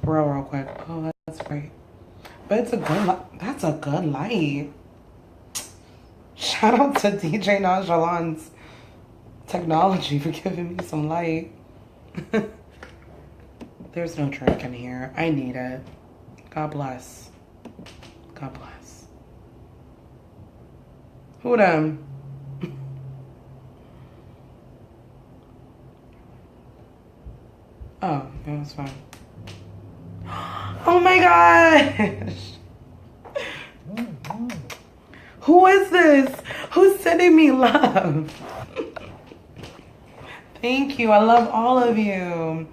real quick. Oh, that's great. But it's a good, that's a good light. Shout out to DJ Nonchalant's technology for giving me some light. There's no drink in here. I need it. God bless. God bless. Who them? Oh, yeah, that's fine. Oh my gosh! Who is this? Who's sending me love? Thank you. I love all of you.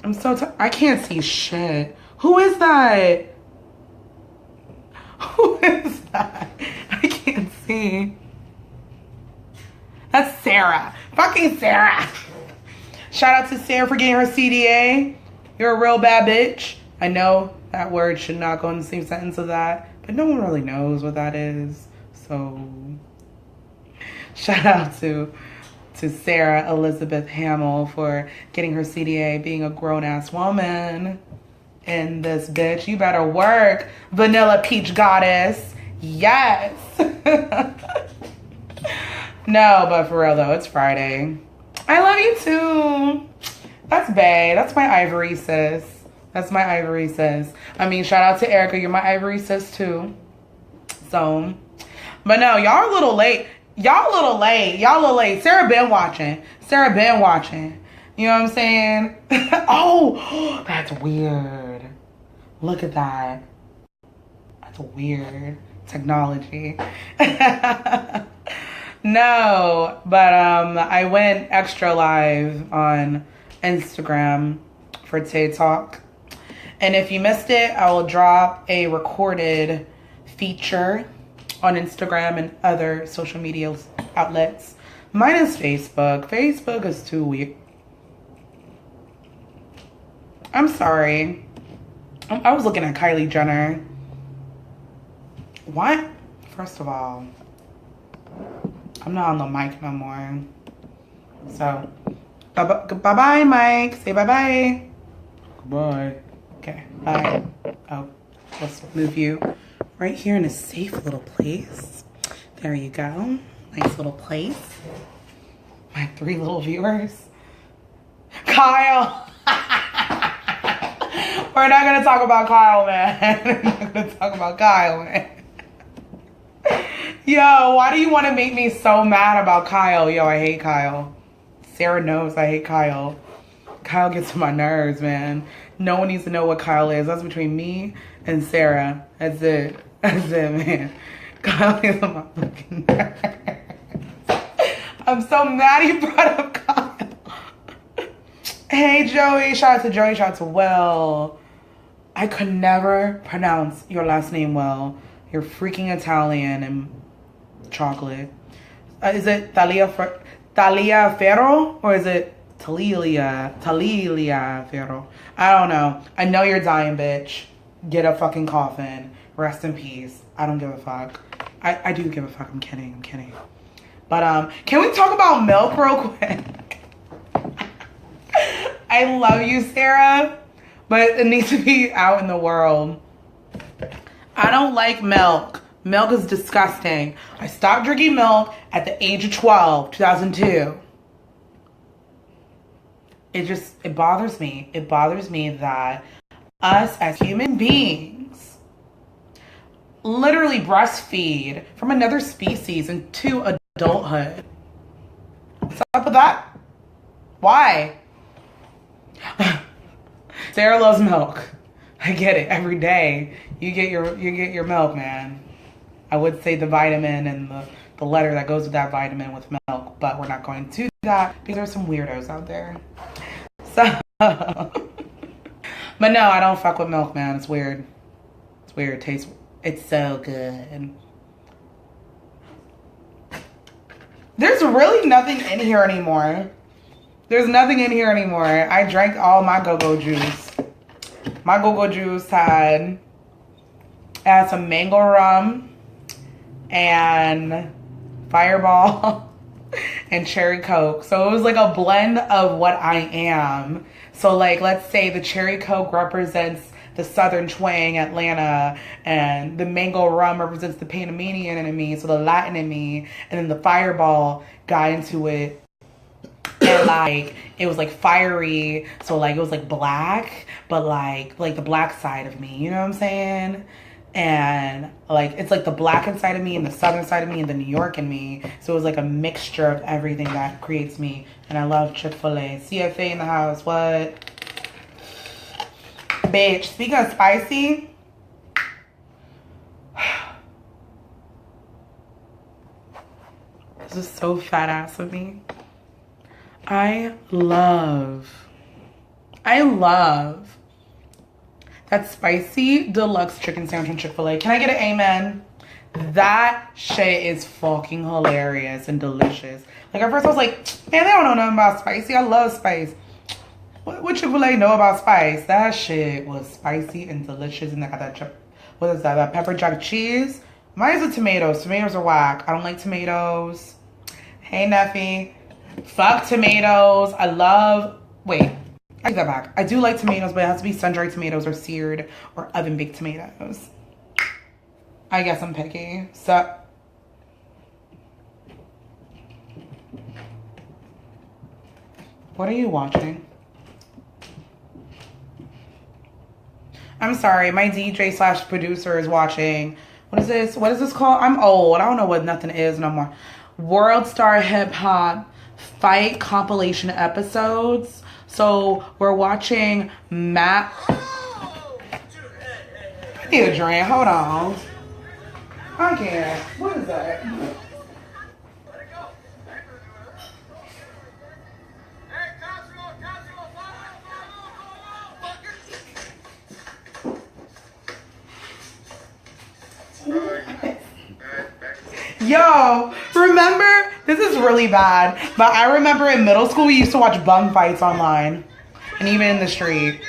I'm so I can't see shit. Who is that? Who is that? I can't see. That's Sarah. Fucking Sarah. Shout out to Sarah for getting her CDA. You're a real bad bitch. I know that word should not go in the same sentence as that, but no one really knows what that is. So shout out to Sarah Elizabeth Hamill for getting her CDA, being a grown-ass woman. And this bitch, you better work, Vanilla Peach Goddess. Yes. No, but for real though, it's Friday. I love you too. That's bae. That's my ivory sis. That's my ivory sis. I mean, shout out to Erica. You're my ivory sis too. So, but no, y'all a little late. Y'all a little late. Y'all a little late. Sarah been watching. Sarah been watching. You know what I'm saying? Oh, that's weird. Look at that. That's weird. Technology. No, but I went extra live on Instagram for TaeTalk. And if you missed it, I will drop a recorded feature on Instagram and other social media outlets. Mine is Facebook. Facebook is too weird. I'm sorry. I was looking at Kylie Jenner. What? First of all, I'm not on the mic no more. So, bye-bye, Mike. Say bye-bye. Goodbye. Okay, bye. Oh, let's move you right here in a safe little place. There you go. Nice little place. My 3 little viewers. Kyle. We're not going to talk about Kyle, man. We're not going to talk about Kyle, man. Yo, why do you want to make me so mad about Kyle? Yo, I hate Kyle. Sarah knows I hate Kyle. Kyle gets on my nerves, man. No one needs to know what Kyle is. That's between me and Sarah. That's it. That's it, man. Kyle is on my fucking nerves. I'm so mad he brought up Kyle. Hey, Joey. Shout out to Joey. Shout out to Will. I could never pronounce your last name well. You're freaking Italian and chocolate. Is it Talia Ferro or is it Talia Ferro? I don't know. I know you're dying, bitch. Get a fucking coffin. Rest in peace. I don't give a fuck. I do give a fuck. I'm kidding. But can we talk about milk real quick? I love you, Sarah, but it needs to be out in the world. I don't like milk. Milk is disgusting. I stopped drinking milk at the age of 12, 2002. It bothers me. It bothers me that us as human beings literally breastfeed from another species into adulthood. What's up with that? Why? Sarah loves milk. I get it. Every day you get your milk, man. I would say the vitamin and the letter that goes with that vitamin with milk, but we're not going to do that because there's some weirdos out there. So, but no, I don't fuck with milk, man. It's weird. It's weird. It's so good. There's really nothing in here anymore. There's nothing in here anymore. I drank all my go-go juice. My go-go juice had some mango rum and Fireball and cherry Coke. So it was like a blend of what I am. So like, let's say the cherry Coke represents the Southern twang, Atlanta, and the mango rum represents the Panamanian in me, so the Latin in me, and then the Fireball got into it, and like it was like fiery, so like it was like black, but like the black side of me, you know what I'm saying? And like it's like the black inside of me and the southern side of me and the New York in me. So it was like a mixture of everything that creates me. And I love Chick-fil-A. CFA in the house. What? Bitch, speaking of spicy, this is so fat ass of me. I love that spicy deluxe chicken sandwich from Chick-fil-A. Can I get an amen? That shit is fucking hilarious and delicious. Like at first I was like, man, they don't know nothing about spicy. I love spice. What Chick-fil-A know about spice? That shit was spicy and delicious. And they got that, what is that? That pepper jack cheese. Mine is the tomatoes. Tomatoes are whack. I don't like tomatoes. Hey, Neffy. Fuck tomatoes. I love, wait, I take that back. I do like tomatoes, but it has to be sun-dried tomatoes or seared or oven-baked tomatoes. I guess I'm picky. So, what are you watching? I'm sorry, my DJ slash producer is watching. What is this? What is this called? I'm old. I don't know what nothing is no more. World Star Hip Hop Fight compilation episodes. So we're watching Matt. I need a drink. Hold on. I can't. What is that? Yo, remember, this is really bad, but I remember in middle school we used to watch bum fights online and even in the street.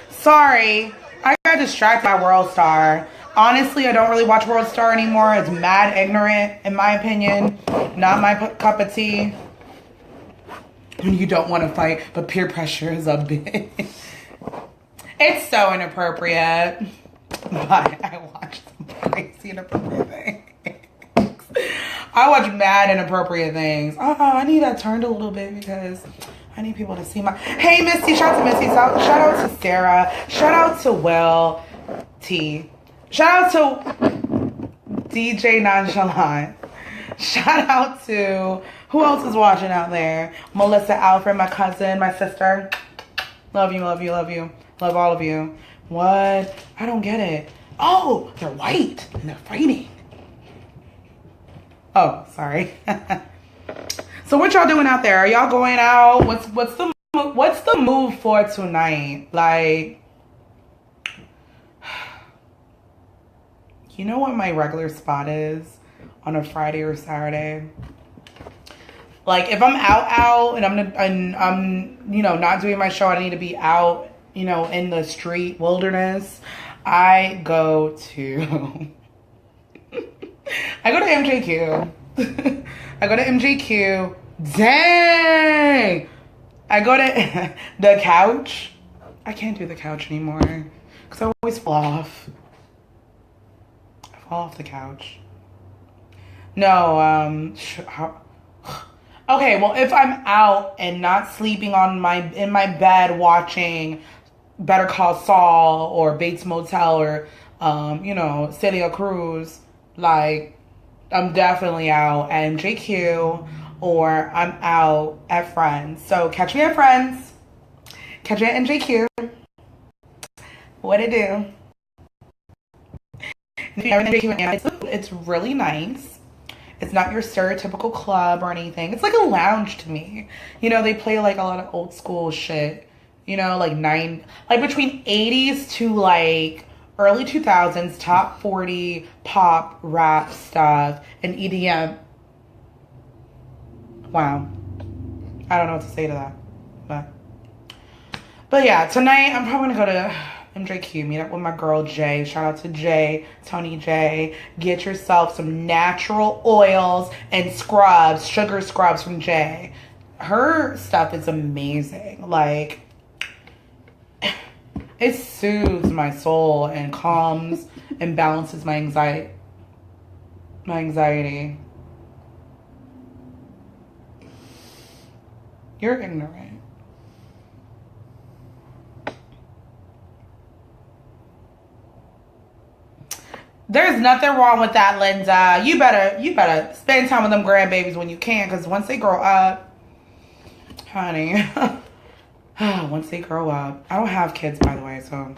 Sorry, I got distracted by World Star. Honestly, I don't really watch World Star anymore. It's mad ignorant, in my opinion. Not my cup of tea. When you don't want to fight, but peer pressure is a bit. It's so inappropriate. But I watch some crazy inappropriate things. I watch mad inappropriate things. Oh, I need that turned a little bit because I need people to see my... Hey, Misty. Shout out to Misty. Shout out to Sarah. Shout out to Will T. Shout out to DJ Nonchalant. Shout out to... Who else is watching out there? Melissa, Alfred, my cousin, my sister. Love you, love you, love you. Love all of you. What? I don't get it. Oh, they're white and they're fighting. Oh, sorry. So what y'all doing out there? Are y'all going out? What's the move for tonight? Like, you know what my regular spot is on a Friday or Saturday? Like if I'm out and I'm you know not doing my show, I need to be out, you know, in the street wilderness. I go to MJQ. I go to MJQ. Dang! I go to the couch. I can't do the couch anymore because I always fall off. I fall off the couch. No, okay, well, if I'm out and not sleeping in my bed watching Better Call Saul or Bates Motel or, you know, Celia Cruz, like, I'm definitely out at MJQ or I'm out at Friends. So catch me at Friends. Catch me at MJQ. What it do? It's really nice. It's not your stereotypical club or anything. It's like a lounge to me. You know, they play like a lot of old school shit. You know, like between 80s to like early 2000s, top 40 pop, rap stuff, and EDM. Wow. I don't know what to say to that. But yeah, tonight I'm probably gonna go to MJQ. Meet up with my girl Jay. Shout out to Jay, Tony J. Get yourself some natural oils and scrubs, sugar scrubs from Jay. Her stuff is amazing. Like, it soothes my soul and calms and balances my anxiety. You're ignorant. There's nothing wrong with that, Linda. You better spend time with them grandbabies when you can, because once they grow up, honey, once they grow up, I don't have kids, by the way, so,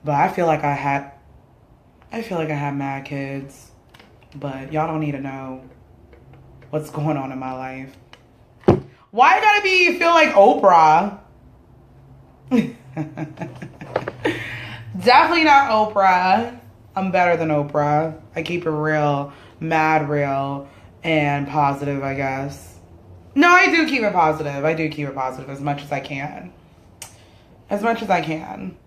but I feel like I had mad kids, but y'all don't need to know what's going on in my life. Why I gotta feel like Oprah? Definitely not Oprah. I'm better than Oprah. I keep it real, mad real, and positive, I guess. No, I do keep it positive. I do keep it positive as much as I can. As much as I can.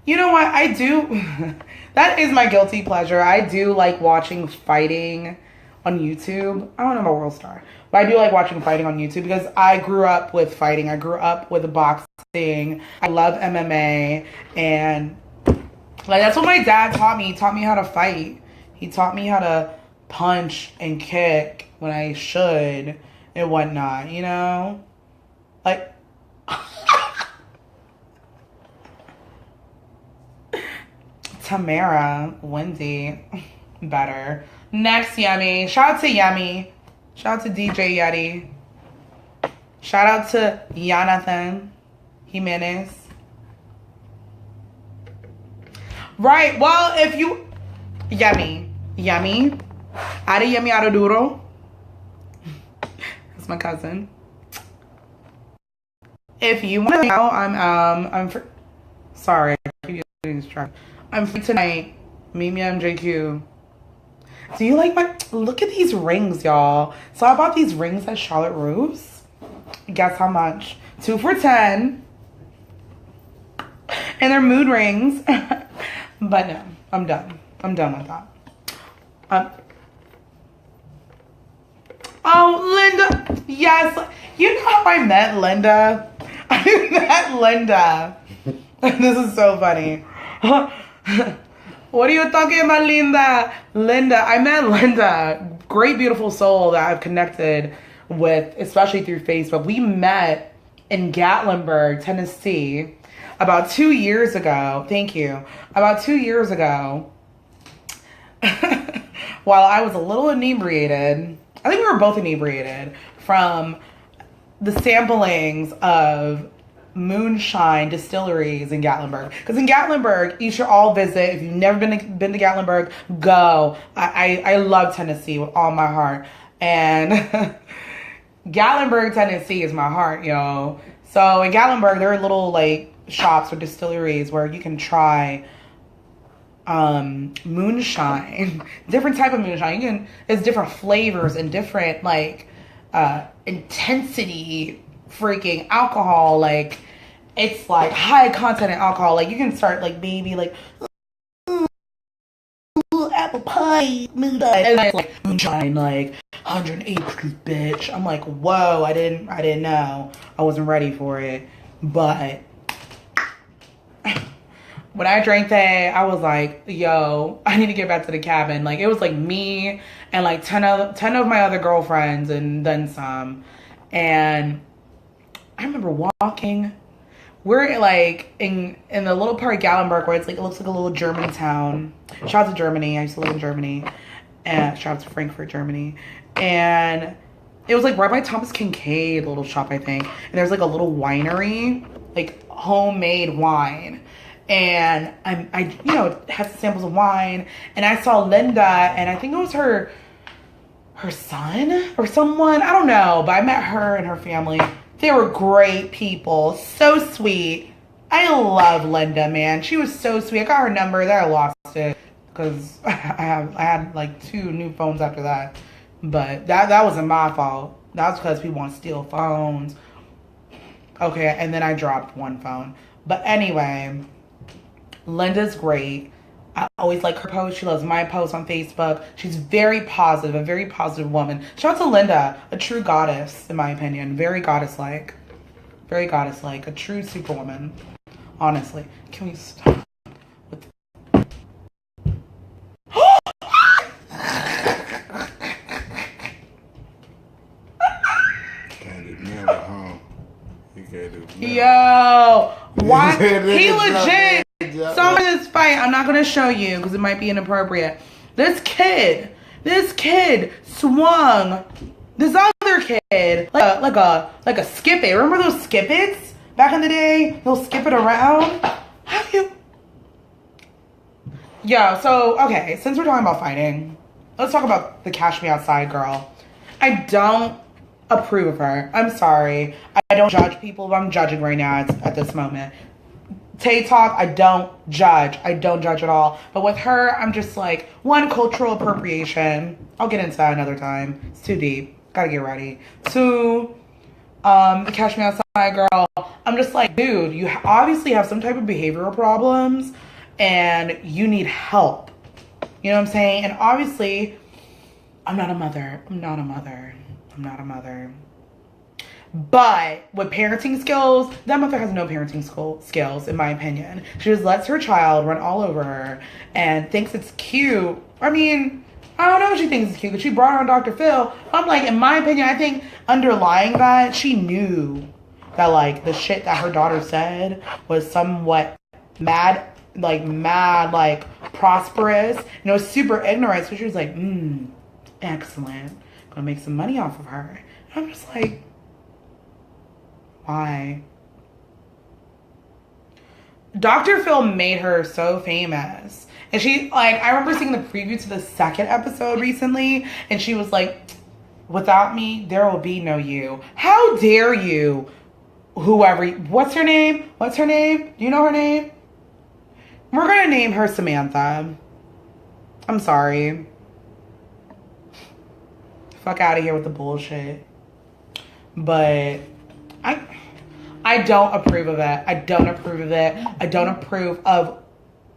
You know what? I do. That is my guilty pleasure. I do like watching fighting on YouTube. I don't know, I'm a world star. But I do like watching fighting on YouTube because I grew up with fighting. I grew up with boxing. I love MMA. And like, that's what my dad taught me. He taught me how to fight. He taught me how to punch and kick when I should and whatnot, you know? Like, Tamara, Wendy, better. Next, Yummy. Shout out to Yummy. Shout out to DJ Yeti. Shout out to Jonathan Jimenez. Right, well, if you... Yummy. Ada Yummy Ada Duro. That's my cousin. If you want to know, I'm sorry, I keep getting distracted. I'm free tonight. Meet me at MJQ. Do you like my... Look at these rings, y'all. So I bought these rings at Charlotte Russe. Guess how much? 2 for $10. And they're mood rings. But no, I'm done. I'm done with that. Oh, Linda. Yes. You know how I met Linda? I met Linda. This is so funny. What are you talking about, Linda? I met Linda. Great, beautiful soul that I've connected with, especially through Facebook. We met in Gatlinburg, Tennessee, about 2 years ago. Thank you. About 2 years ago, while I was a little inebriated. I think we were both inebriated from the samplings of moonshine distilleries in Gatlinburg. Because in Gatlinburg, you should all visit. If you've never been to Gatlinburg, go. I love Tennessee with all my heart. And Gatlinburg, Tennessee is my heart, yo. So in Gatlinburg, there are little like shops or distilleries where you can try moonshine. Different type of moonshine. There's different flavors and different like intensity freaking alcohol. Like, it's like high content in alcohol. Like, you can start like maybe like apple pie moonshine, and then it's like moonshine like 108 proof, bitch. I'm like, whoa, I didn't know. I wasn't ready for it. But when I drank that, I was like, yo, I need to get back to the cabin. Like, it was like me and like 10 of my other girlfriends and then some. And I remember walking. We're like in the little part of Gallenberg where it's like, it looks like a little German town. Shout out to Germany. I used to live in Germany. And shout out to Frankfurt, Germany. And it was like right by Thomas Kincaid, little shop, I think. And there's like a little winery, like homemade wine. And I you know, had some samples of wine. And I saw Linda, and I think it was her son or someone. I don't know. But I met her and her family. They were great people. So sweet. I love Linda, man. She was so sweet. I got her number. Then I lost it because I had like 2 new phones after that. But that wasn't my fault. That was because people want to steal phones. Okay, and then I dropped 1 phone. But anyway, Linda's great. I always like her post. She loves my post on Facebook. She's very positive, a very positive woman. Shout out to Linda, a true goddess, in my opinion. Very goddess-like. Very goddess-like. A true superwoman. Honestly. Can we stop with Yo, why? He legit. So in this fight, I'm not gonna show you because it might be inappropriate. This kid swung this other kid like a skip it. Remember those skip its back in the day? They'll skip it around. How you? Yeah. So okay, since we're talking about fighting, let's talk about the Cash Me Outside girl. I don't approve of her. I'm sorry. I don't judge people, but I'm judging right now at this moment. TaeTalk, I don't judge. I don't judge at all. But with her, I'm just like, one, cultural appropriation. I'll get into that another time. It's too deep. Gotta get ready. Two, the Cash Me Outside girl. I'm just like, dude, you obviously have some type of behavioral problems and you need help. You know what I'm saying? And obviously, I'm not a mother. But with parenting skills, that mother has no parenting skills, in my opinion. She just lets her child run all over her and thinks it's cute. I mean, I don't know if she thinks it's cute, but she brought her on Dr. Phil. I'm like, in my opinion, I think underlying that, she knew that, like, the shit that her daughter said was somewhat mad, prosperous. You know, super ignorant. So she was like, excellent. Gonna make some money off of her. And I'm just like, why? Dr. Phil made her so famous. And she, like, I remember seeing the preview to the second episode recently, and she was like, without me, there will be no you. How dare you, whoever, what's her name? Do you know her name? We're gonna name her Samantha. I'm sorry. Fuck out of here with the bullshit. But I don't approve of it. I don't approve of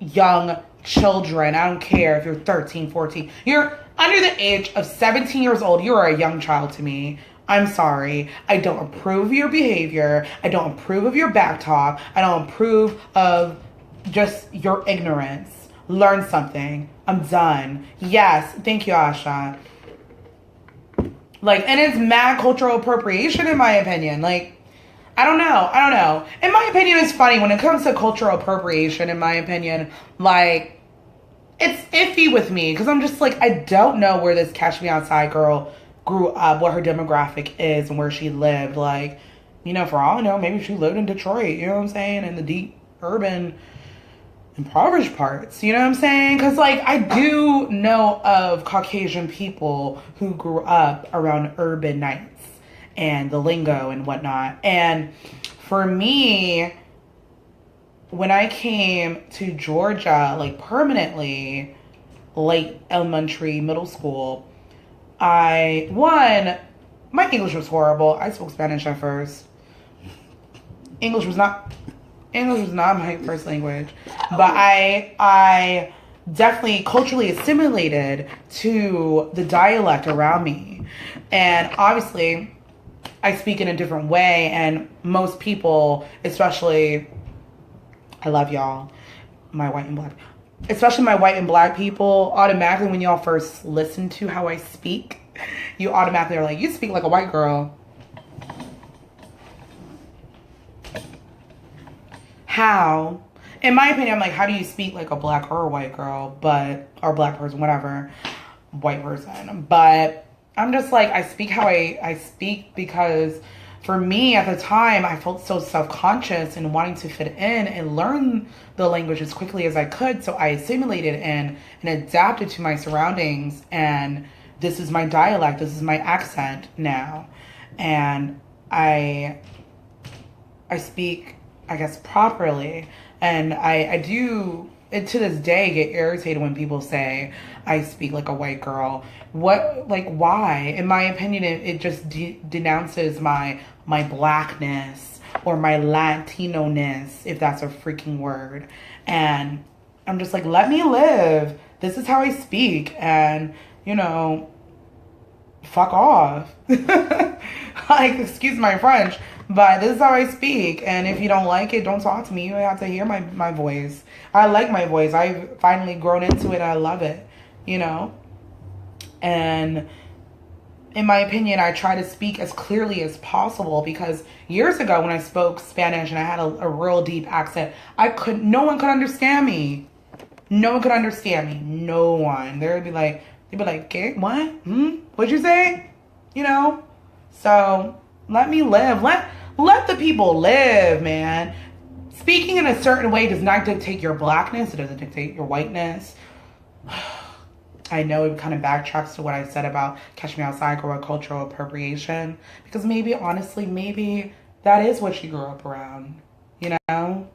young children. I don't care if you're 13, 14. You're under the age of 17 years old. You are a young child to me. I'm sorry. I don't approve of your behavior. I don't approve of your back talk. I don't approve of just your ignorance. Learn something. I'm done. Yes. Thank you, Asha. Like, and it's mad cultural appropriation, in my opinion. Like, I don't know. In my opinion, it's funny when it comes to cultural appropriation, in my opinion, like, it's iffy with me. Because I'm just like, I don't know where this Cash Me Outside girl grew up, what her demographic is, and where she lived. Like, you know, for all I know, maybe she lived in Detroit, you know what I'm saying? In the deep urban impoverished parts, you know what I'm saying? Because, like, I do know of Caucasian people who grew up around urban nights and the lingo and whatnot. And for me, when I came to Georgia, like, permanently, late elementary, middle school, my English was horrible. I spoke Spanish at first. English was not my first language, but I definitely culturally assimilated to the dialect around me. And obviously, I speak in a different way, and most people, especially, I love y'all, especially my white and black people, automatically when y'all first listen to how I speak, you automatically are like, you speak like a white girl. How? In my opinion, I'm like, how do you speak like a black or a white girl, or black person, whatever, white person. But I'm just like, I speak how I speak because for me at the time, I felt so self-conscious and wanting to fit in and learn the language as quickly as I could. So I assimilated in and adapted to my surroundings. And this is my dialect. This is my accent now. And I speak, I guess, properly. And I do, and to this day, get irritated when people say I speak like a white girl. Why? In my opinion, it just denounces my blackness or my Latino-ness, if that's a freaking word. And I'm just like, let me live. This is how I speak. And, you know, fuck off. Like, excuse my French, but this is how I speak. And if you don't like it, don't talk to me. You have to hear my voice. I like my voice. I've finally grown into it. I love it, you know? And in my opinion, I try to speak as clearly as possible, because years ago when I spoke Spanish and I had a real deep accent, no one could understand me. No one could understand me. No one. They'd be like, "Okay, what? What'd you say?" You know? So let me live. Let the people live, man. Speaking in a certain way does not dictate your blackness. It doesn't dictate your whiteness. I know it kind of backtracks to what I said about Catch Me Outside or cultural appropriation, because maybe, honestly, maybe that is what she grew up around, you know?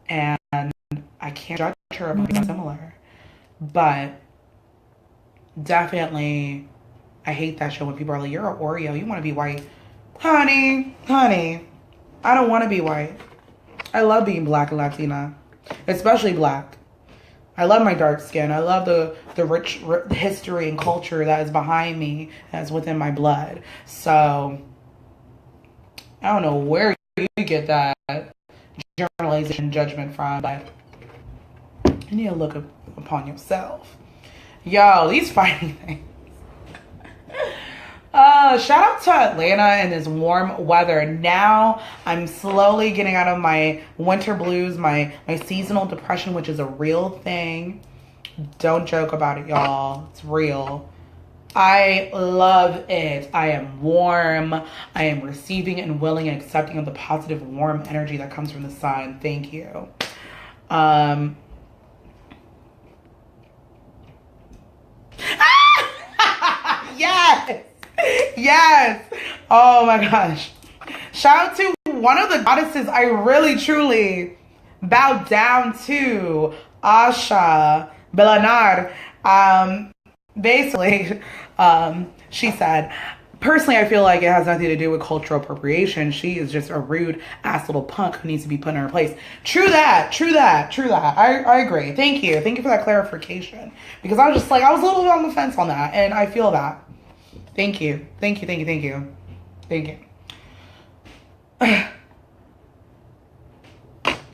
And I can't judge her about being similar. But definitely, I hate that shit when people are like, "You're an Oreo, you want to be white." Honey, I don't want to be white. I love being black and Latina, especially black. I love my dark skin. I love the rich history and culture that is behind me, that's within my blood. So I don't know where you get that generalization judgment from, but you need to look upon yourself. Yo, these fighting things. Shout out to Atlanta and this warm weather. Now I'm slowly getting out of my winter blues, my seasonal depression, which is a real thing. Don't joke about it, y'all. It's real. I love it. I am warm. I am receiving and willing and accepting of the positive, warm energy that comes from the sun. Thank you. Yes. Yes. Oh my gosh. Shout out to one of the goddesses I really truly bow down to, Asha Belanar. Basically, she said, personally, I feel like it has nothing to do with cultural appropriation. She is just a rude ass little punk who needs to be put in her place. True that. I agree. Thank you for that clarification. Because I was just like, I was a little bit on the fence on that, and I feel that. Thank you.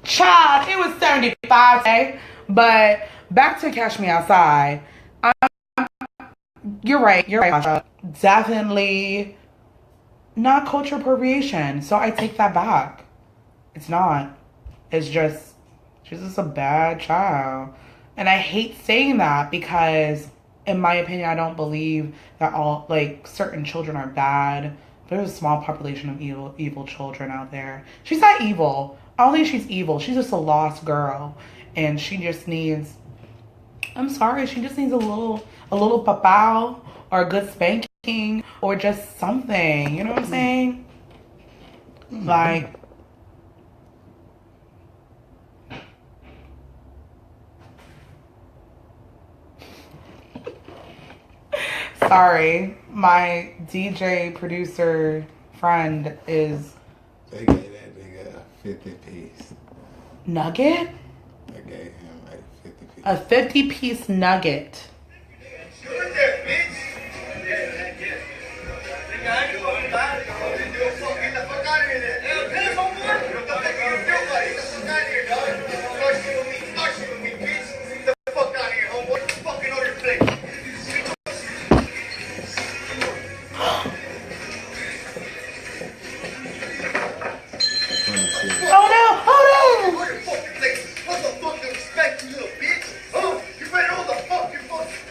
Child, it was 75 today, but back to Catch Me Outside. You're right, Asha. Definitely not cultural appropriation. So I take that back. It's not. She's just a bad child. And I hate saying that because, in my opinion, I don't believe that all, like, certain children are bad. There's a small population of evil children out there. She's not evil. I don't think she's evil. She's just a lost girl. And she just needs, I'm sorry, she just needs a little papao or a good spanking or just something. You know what I'm saying? Like, sorry, my DJ producer friend is. They gave that nigga a 50-piece nugget. I gave him like 50 piece. A 50-piece nugget.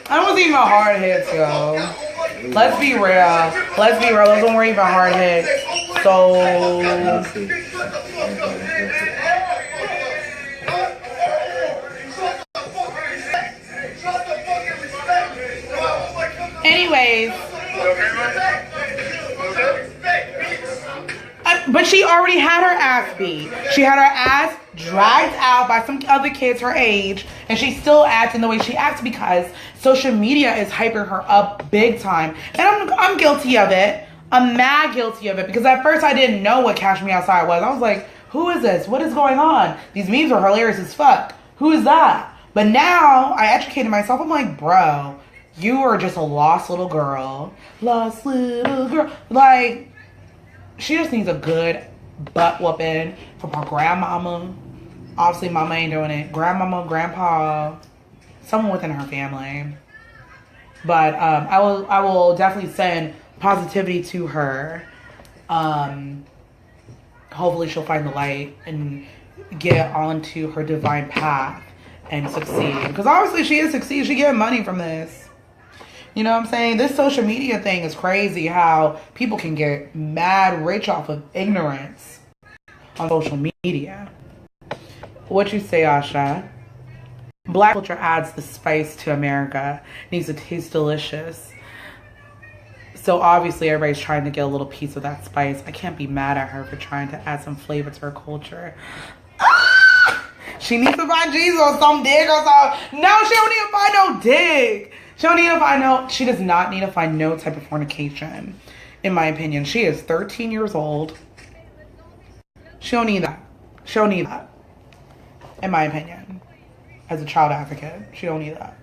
I wasn't even hard hits, yo. Let's be real. Those weren't even hard hits. So. Anyways. But she already had her ass beat. She had her ass dragged out by some other kids her age, and she's still acting the way she acts because social media is hyping her up big time. And I'm guilty of it. I'm mad guilty of it because at first I didn't know what Cash Me Outside was. I was like, who is this? What is going on? These memes are hilarious as fuck. Who is that? But now I educated myself. I'm like, bro, you are just a lost little girl. Lost little girl. Like, she just needs a good butt whooping from her grandmama. Obviously, mama ain't doing it. Grandmama, grandpa, someone within her family. But I will definitely send positivity to her. Hopefully she'll find the light and get onto her divine path and succeed. Because obviously she is succeed. She getting money from this. You know what I'm saying? This social media thing is crazy how people can get mad rich off of ignorance on social media. What you say, Asha? Black culture adds the spice to America. It needs to taste delicious. So obviously everybody's trying to get a little piece of that spice. I can't be mad at her for trying to add some flavor to her culture. Ah! She needs to find Jesus or some dick or something. No, she don't need to find no dick. She does not need to find no type of fornication, in my opinion. She is 13 years old. She don't need that. She don't need that, in my opinion. As a child advocate, she don't need that.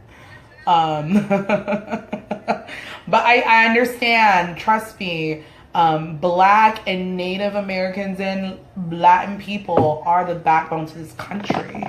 But I understand, trust me, Black and Native Americans and Latin people are the backbone to this country.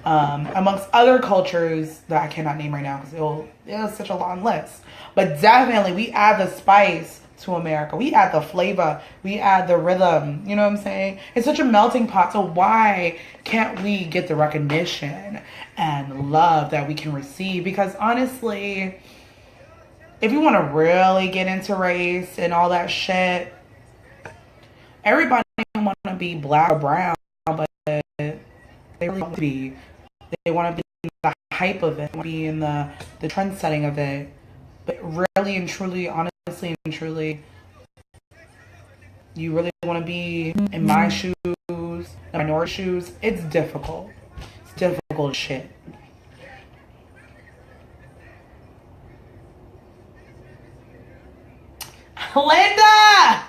Amongst other cultures that I cannot name right now because it's such a long list. But definitely we add the spice to America. We add the flavor. We add the rhythm. You know what I'm saying? It's such a melting pot. So why can't we get the recognition and love that we can receive? Because honestly, if you want to really get into race and all that shit, everybody want to be black or brown, but they really want to be. They want to be in the hype of it, be in the trend setting of it. But really and truly, honestly and truly, you really want to be in my shoes, the minority shoes. It's difficult. It's difficult as shit. Linda!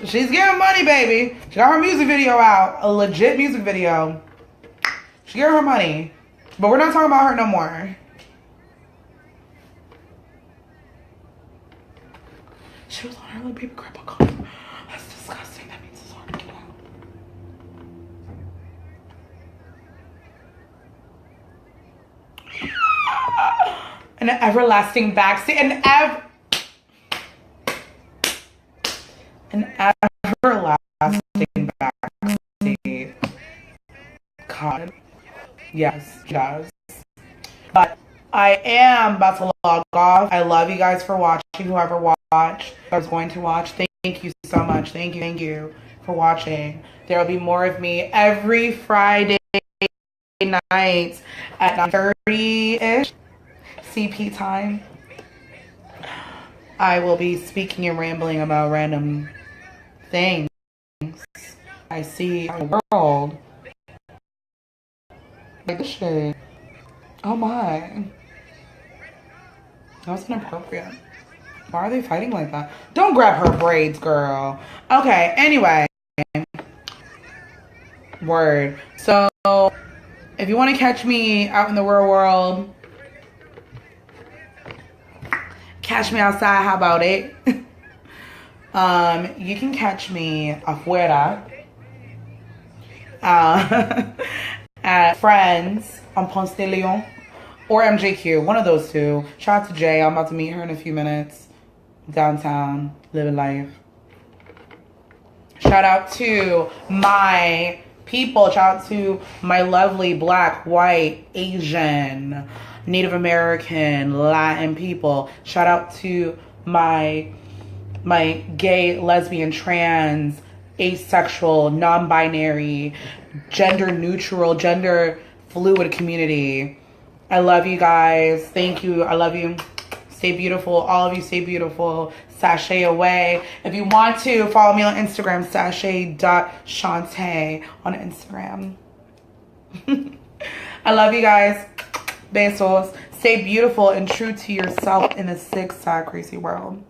She's getting money, baby. She got her music video out. A legit music video. She got her money. But we're not talking about her no more. She was on her little baby grandpa car. That's disgusting. That means it's hard to get out. An everlasting backseat. An everlasting backseat. God. Yes, she does. But I am about to log off. I love you guys for watching. Whoever watched, I was going to watch. Thank you so much. Thank you for watching. There will be more of me every Friday night at 9:30-ish CP time. I will be speaking and rambling about random things I see in the world. Like this shit. Oh my. That was inappropriate. Why are they fighting like that? Don't grab her braids, girl. Okay, anyway. Word. So, if you want to catch me out in the real world, catch me outside, how about it? You can catch me afuera. At Friends on Ponce de Leon or MJQ, one of those two. Shout out to Jay. I'm about to meet her in a few minutes. Downtown, living life. Shout out to my people. Shout out to my lovely Black, white, Asian, Native American, Latin people. Shout out to my gay, lesbian, trans, asexual, non-binary, gender neutral, gender fluid community. I love you guys. Thank you. I love you. Stay beautiful. All of you stay beautiful. Sashay away. If you want to, follow me on Instagram, sashay.shantae on Instagram. I love you guys. Besos. Stay beautiful and true to yourself in a sick, sad, crazy world.